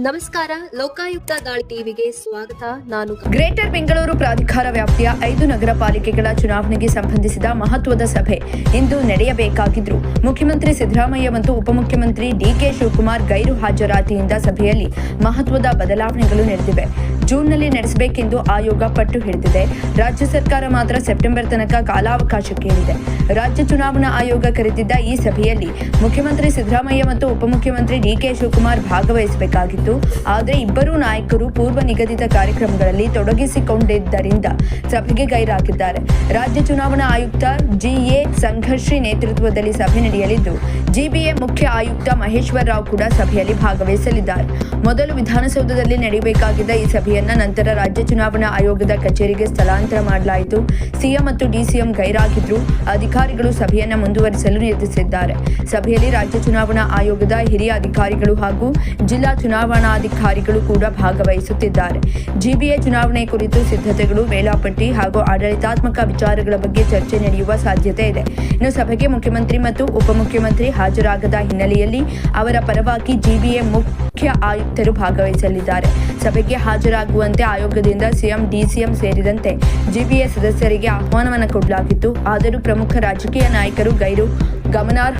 ನಮಸ್ಕಾರ, ಲೋಕಾಯುಕ್ತ ದಾಳಿ ಟಿವಿಗೆ ಸ್ವಾಗತ. ನಾನು ಗ್ರೇಟರ್ ಬೆಂಗಳೂರು ಪ್ರಾಧಿಕಾರ ವ್ಯಾಪ್ತಿಯ 5 ನಗರ ಪಾಲಿಕೆಗಳ ಚುನಾವಣೆಗೆ ಸಂಬಂಧಿಸಿದ ಮಹತ್ವದ ಸಭೆ ಇಂದು ನಡೆಯಬೇಕಾಗಿದ್ರು ಮುಖ್ಯಮಂತ್ರಿ ಸಿದ್ದರಾಮಯ್ಯ ಮತ್ತು ಉಪಮುಖ್ಯಮಂತ್ರಿ ಡಿಕೆ ಶಿವಕುಮಾರ್ ಗೈರು ಹಾಜರಾತಿಯಿಂದ ಸಭೆಯಲ್ಲಿ ಮಹತ್ವದ ಬದಲಾವಣೆಗಳು ನಡೆದಿವೆ. ಜೂನ್ನಲ್ಲಿ ನಡೆಸಬೇಕೆಂದು ಆಯೋಗ ಪಟ್ಟು ಹಿಡಿದಿದೆ. ರಾಜ್ಯ ಸರ್ಕಾರ ಮಾತ್ರ ಸೆಪ್ಟೆಂಬರ್ ತನಕ ಕಾಲಾವಕಾಶ ಕೇಳಿದೆ. ರಾಜ್ಯ ಚುನಾವಣಾ ಆಯೋಗ ಕರೆದಿದ್ದ ಈ ಸಭೆಯಲ್ಲಿ ಮುಖ್ಯಮಂತ್ರಿ ಸಿದ್ದರಾಮಯ್ಯ ಮತ್ತು ಉಪಮುಖ್ಯಮಂತ್ರಿ ಡಿಕೆ ಶಿವಕುಮಾರ್ ಭಾಗವಹಿಸಬೇಕಾಗಿತ್ತು. ಆದರೆ ಇಬ್ಬರೂ ನಾಯಕರು ಪೂರ್ವ ನಿಗದಿತ ಕಾರ್ಯಕ್ರಮಗಳಲ್ಲಿ ತೊಡಗಿಸಿಕೊಂಡಿದ್ದರಿಂದ ಸಭೆಗೆ ಗೈರಾಗಿದ್ದಾರೆ. ರಾಜ್ಯ ಚುನಾವಣಾ ಆಯುಕ್ತ ಜಿಎ ಸಂಘರ್ಷಿ ನೇತೃತ್ವದಲ್ಲಿ ಸಭೆ ನಡೆಯಲಿದ್ದು, ಜಿಬಿಎ ಮುಖ್ಯ ಆಯುಕ್ತ ಮಹೇಶ್ವರ್ ರಾವ್ ಕೂಡ ಸಭೆಯಲ್ಲಿ ಭಾಗವಹಿಸಲಿದ್ದಾರೆ. ಮೊದಲು ವಿಧಾನಸೌಧದಲ್ಲಿ ನಡೆಯಬೇಕಾಗಿದ್ದ ಈ ಸಭೆಯನ್ನ ನಂತರ ರಾಜ್ಯ ಚುನಾವಣಾ ಆಯೋಗದ ಕಚೇರಿಗೆ ಸ್ಥಳಾಂತರ ಮಾಡಲಾಯಿತು. ಸಿಎಂ ಮತ್ತು ಡಿಸಿಎಂ ಗೈರಾಗಿದ್ರು. ಅಧಿಕಾರಿಗಳು ಸಭೆಯನ್ನ ಮುಂದುವರಿಸಲು ನಿರ್ಧರಿಸಿದ್ದಾರೆ. ಸಭೆಯಲ್ಲಿ ರಾಜ್ಯ ಚುನಾವಣಾ ಆಯೋಗದ ಹಿರಿಯ ಅಧಿಕಾರಿಗಳು ಹಾಗೂ ಜಿಲ್ಲಾ ಚುನಾವಣಾಧಿಕಾರಿಗಳು ಕೂಡ ಭಾಗವಹಿಸುತ್ತಿದ್ದಾರೆ. ಜಿಬಿಎ ಚುನಾವಣೆ ಕುರಿತು ಸಿದ್ಧತೆಗಳು, ವೇಳಾಪಟ್ಟಿ ಹಾಗೂ ಆಡಳಿತಾತ್ಮಕ ವಿಚಾರಗಳ ಬಗ್ಗೆ ಚರ್ಚೆ ನಡೆಯುವ ಸಾಧ್ಯತೆ ಇದೆ. ಇನ್ನು ಸಭೆಗೆ ಮುಖ್ಯಮಂತ್ರಿ ಮತ್ತು ಉಪಮುಖ್ಯಮಂತ್ರಿ ಹಾಜರಾಗದ ಹಿನ್ನೆಲೆಯಲ್ಲಿ ಅವರ ಪರವಾಗಿ ಜಿಬಿಎ ಮುಖ್ಯ ಆಯುಕ್ತರು ಭಾಗವಹಿಸಲಿದ್ದಾರೆ. ಸಭೆಗೆ ಹಾಜರಾಗುವಂತೆ ಆಯೋಗದಿಂದ ಸಿಎಂ, ಡಿಸಿಎಂ ಸೇರಿದಂತೆ ಜಿಬಿಎ ಸದಸ್ಯರಿಗೆ ಆಹ್ವಾನವನ್ನು ಕೊಡಲಾಗಿತ್ತು. ಆದರೂ ಪ್ರಮುಖ ರಾಜಕೀಯ ನಾಯಕರು ಗಮನಾರ್ಹ